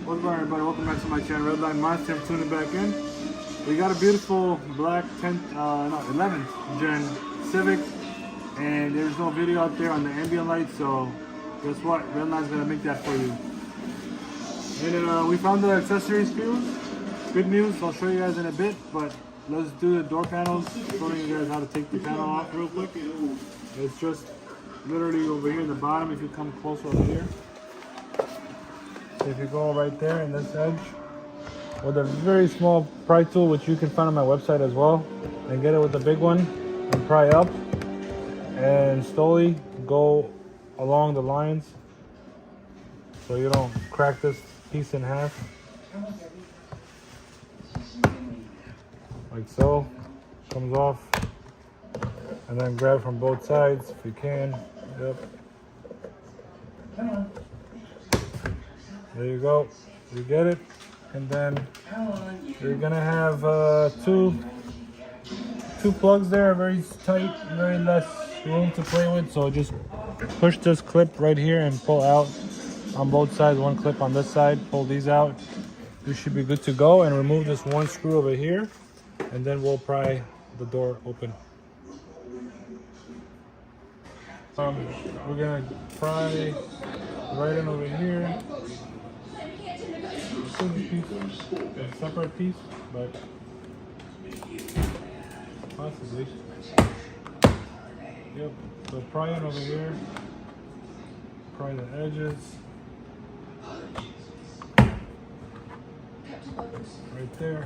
What's going on, everybody? Welcome back to my channel, RedLineMods. I'm tuning back in. We got a beautiful black 11th gen Civic, and there's no video out there on the ambient light, so guess what? RedLine's gonna make that for you. And we found the accessories fuse. Good news, I'll show you guys in a bit, but let's do the door panels, showing you guys how to take the panel off real quick. It's just literally over here in the bottom if you come closer over here. So if you go right there in this edge with a very small pry tool, which you can find on my website as well, and get it with the big one and pry up and slowly go along the lines so you don't crack this piece in half. Like so. Comes off. And then grab from both sides if you can. Yep. There you go. You get it. And then you're gonna have two plugs there, very tight, very less room to play with. So just push this clip right here and pull out on both sides. One clip on this side. Pull these out. You should be good to go. And remove this one screw over here, and then we'll pry the door open. We're gonna pry right in over here. A separate piece, but possibly. Yep. So pry in over here. Pry the edges. Right there.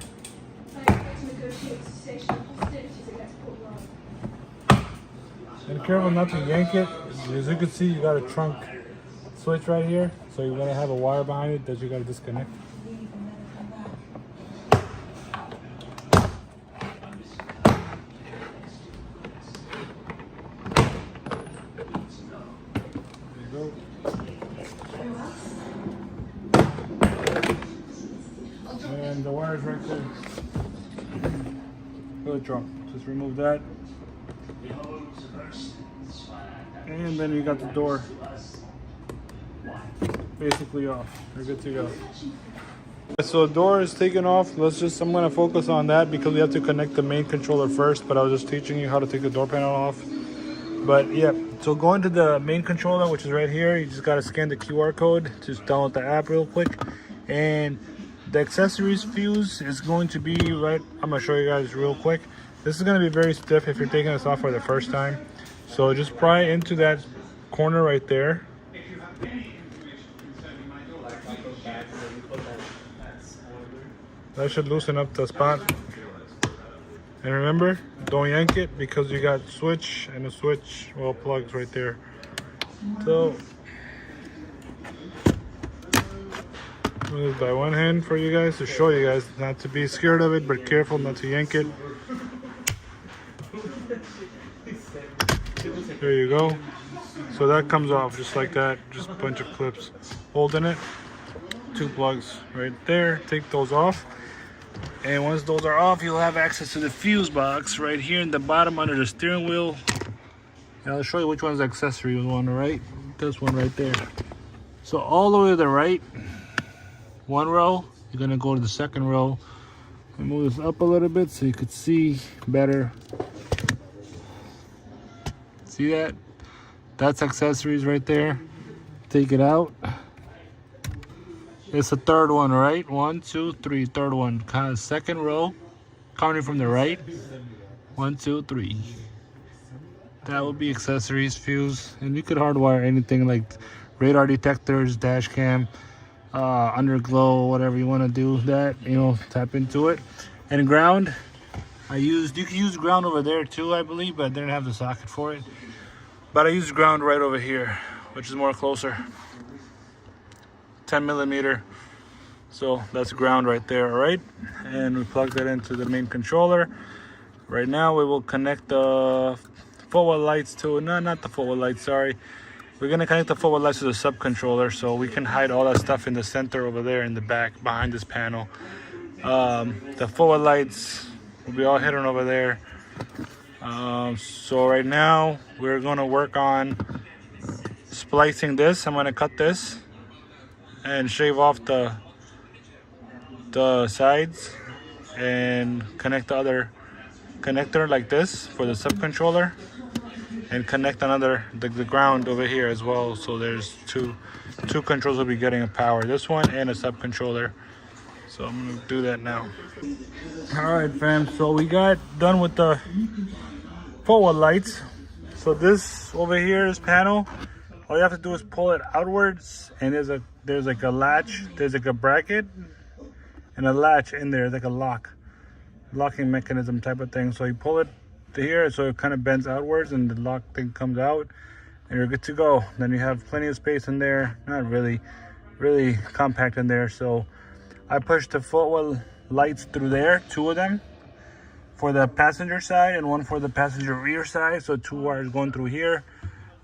And careful not to yank it. As you can see, you got a trunk switch right here, so you're gonna have a wire behind it that you gotta disconnect. There you go. And the wire's right there. Good trunk. Just remove that. And then you got the door basically off. You're good to go. So the door is taken off. I'm gonna focus on that because we have to connect the main controller first, but I was just teaching you how to take the door panel off. But yeah, so going to the main controller, which is right here, you just gotta scan the QR code. Just download the app real quick. And the accessories fuse is going to be right, I'm gonna show you guys real quick. This is gonna be very stiff if you're taking this off for the first time. So just pry into that corner right there. That should loosen up the spot. And remember, don't yank it because you got switch and a switch, well, plugs right there. So, move by one hand for you guys to show you guys not to be scared of it, but careful not to yank it. There you go. So that comes off just like that, just a bunch of clips holding it. Two plugs right there. Take those off. And once those are off, you'll have access to the fuse box right here in the bottom under the steering wheel. And I'll show you which one's the accessory one on the right. This one right there. So all the way to the right, one row, you're gonna go to the second row and move this up a little bit so you could see better. See that? That's accessories right there. Take it out. It's the third one, right? 1, 2, 3, third one. Kind of second row, counting from the right. 1, 2, 3. That would be accessories fuse, and you could hardwire anything like radar detectors, dash cam, underglow, whatever you want to do. That, tap into it. And ground, you can use ground over there too, I believe, but I didn't have the socket for it. But I used ground right over here, which is more closer. 10 millimeter. So that's ground right there, all right? And we plug that into the main controller. Right now we will connect the forward lights to, no, not the forward lights, sorry. We're gonna connect the forward lights to the sub controller so we can hide all that stuff in the center over there in the back behind this panel. The forward lights will be all hidden over there. So right now we're gonna work on splicing this. I'm gonna cut this and shave off the the sides and connect the other connector like this for the subcontroller, and connect another the ground over here as well. So there's two controls will be getting a power, this one and a subcontroller. So I'm gonna do that now. All right, fam, so we got done with the forward lights. So this over here, this panel, all you have to do is pull it outwards, and there's like a latch, there's like a bracket and a latch in there, like a locking mechanism type of thing. So you pull it to here, so it kind of bends outwards, and the lock thing comes out, and you're good to go. Then you have plenty of space in there, not really compact in there. So I pushed the footwell lights through there, 2 of them for the passenger side and 1 for the passenger rear side. So 2 wires going through here.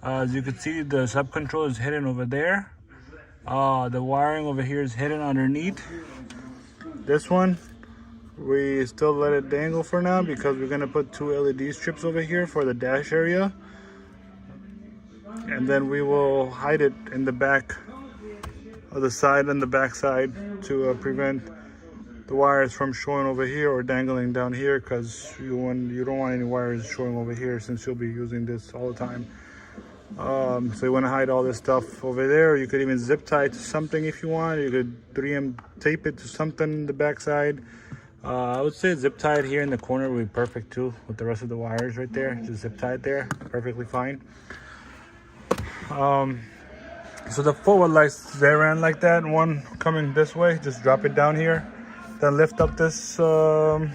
As you can see, the subcontroller is hidden over there. The wiring over here is hidden underneath. This one, we still let it dangle for now because we're gonna put 2 LED strips over here for the dash area. And then we will hide it in the back of the side and the back side to prevent the wires from showing over here or dangling down here, because you don't want any wires showing over here since you'll be using this all the time. So you want to hide all this stuff over there. You could even zip tie it to something if you want. You could 3M tape it to something in the back side. I would say zip tie it here in the corner would be perfect too, with the rest of the wires right there. Just zip tie it there, perfectly fine. So the forward lights, they ran like that. One coming this way, just drop it down here. Then lift up this from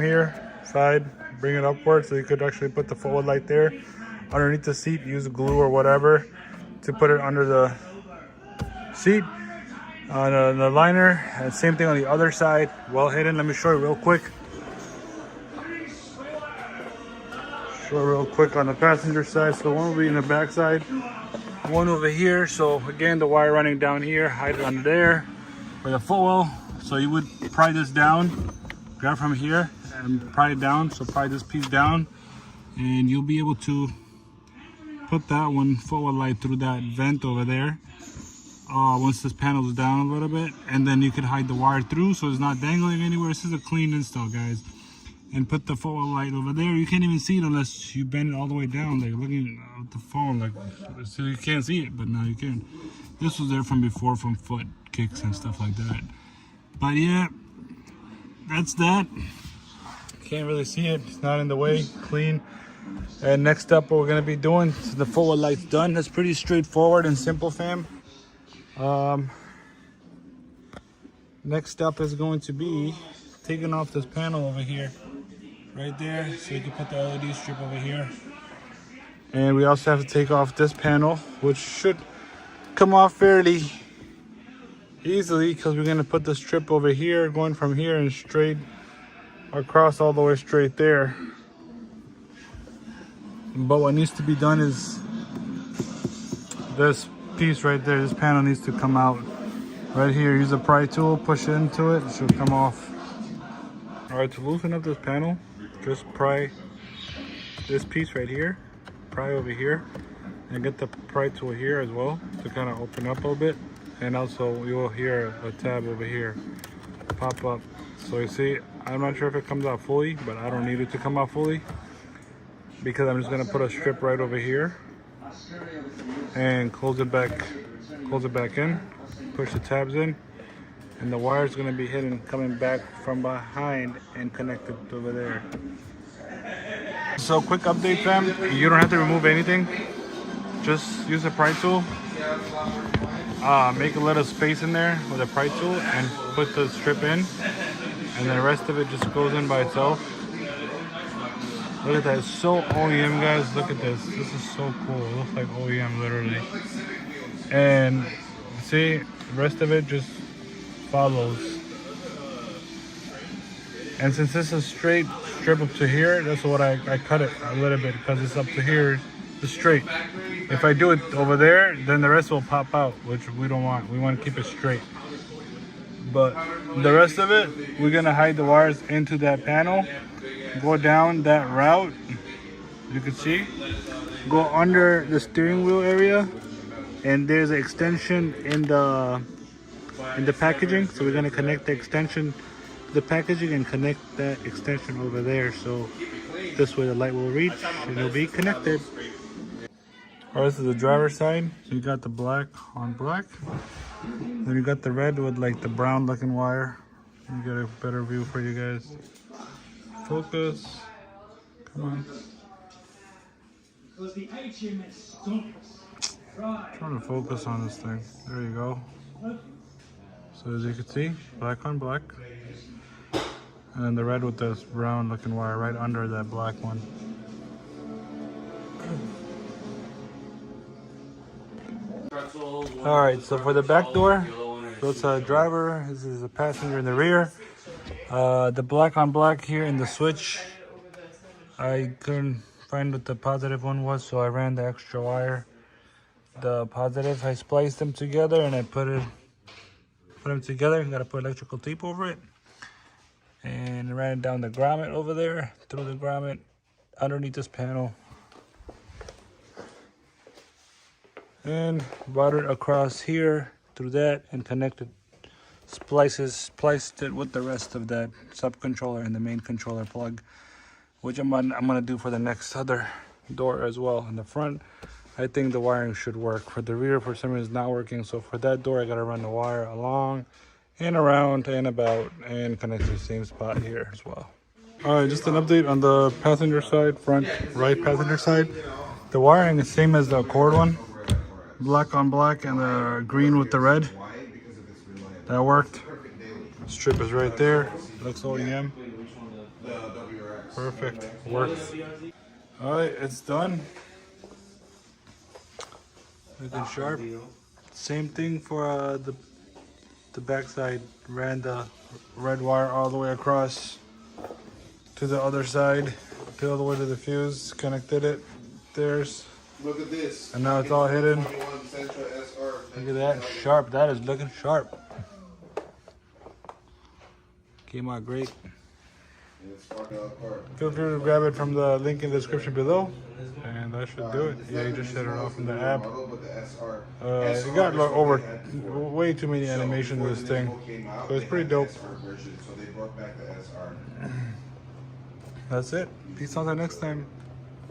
here, side, bring it upward, so you could actually put the forward light there. Underneath the seat, use glue or whatever to put it under the seat. On the liner, and same thing on the other side, well hidden. Let me show you real quick. On the passenger side. So one will be in the back side, one over here. So again, the wire running down here, hide it under there for the footwell. So you would pry this down, grab from here and pry it down. So pry this piece down, and you'll be able to put that one forward light through that vent over there. Once this panel is down a little bit, and then you could hide the wire through so it's not dangling anywhere. This is a clean install, guys. And put the forward light over there. You can't even see it unless you bend it all the way down, like looking at the phone, like, so you can't see it, but now you can. This was there from before, from foot kicks and stuff like that. But yeah, that's that. Can't really see it, it's not in the way, clean. And next up, what we're gonna be doing, so the forward light's done. That's pretty straightforward and simple, fam. Next up is going to be taking off this panel over here, right there, so you can put the LED strip over here. And we also have to take off this panel, which should come off fairly easily because we're gonna put the strip over here, going from here and straight across all the way straight there. But what needs to be done is this piece right there, this panel needs to come out right here. Use a pry tool, push it into it, it should come off. All right, to loosen up this panel, just pry this piece right here, pry over here, and get the pry tool here as well to kind of open up a little bit. And also you will hear a tab over here pop up. So you see, I'm not sure if it comes out fully, but I don't need it to come out fully because I'm just gonna put a strip right over here and close it back in, push the tabs in, and the wire is gonna be hidden coming back from behind and connected over there. So quick update, fam, you don't have to remove anything. Just use a pry tool. Make a little space in there with a pry tool and put the strip in, and the rest of it just goes in by itself. Look at that, it's so OEM, guys. Look at this. This is so cool. It looks like OEM, literally. And see, the rest of it just follows. And since this is straight strip up to here, that's what I cut it a little bit because it's up to here, it's straight. If I do it over there, then the rest will pop out, which we don't want. We want to keep it straight. But the rest of it, we're gonna hide the wires into that panel, go down that route, you can see, go under the steering wheel area, and there's an extension in the in the packaging. So we're gonna connect the extension to the packaging and connect that extension over there. So this way the light will reach and it'll be connected. All right, this is the driver's side. So you got the black on black. Then you got the red with like the brown looking wire. Let me get a better view for you guys. Focus. Come on. Trying to focus on this thing. There you go. So as you can see, black on black. And then the red with this brown looking wire right under that black one. Alright, so for the back door, so it's a driver, this is a passenger in the rear. The black on black here in the switch, I couldn't find what the positive one was, so I ran the extra wire. The positive, I spliced them together and I put them together. Gotta put electrical tape over it. And I ran it down the grommet over there, through the grommet, underneath this panel. And brought it across here through that and connected, spliced it with the rest of that sub-controller and the main controller plug, which I'm gonna do for the next other door as well. In the front, I think the wiring should work. For the rear, for some reason, it's not working. So for that door, I gotta run the wire along and around and about and connect to the same spot here as well. All right, just an update on the passenger side, front right passenger side. The wiring is same as the Accord one. Black on black and the green with the red. That worked. Strip is right there. Looks OEM. Perfect. Works. Alright, it's done. Looking sharp. Same thing for the back side. Ran the red wire all the way across to the other side. All the way to the fuse. Connected it. There's. Look at this. And now it's all hidden. Look at that, sharp. That is looking sharp. Came out great. Feel free to grab it from the link in the description below. And that should do it. Yeah, you just shut it off from the app. It got over way too many animations with this thing. So it's pretty dope. That's it. Peace out until next time.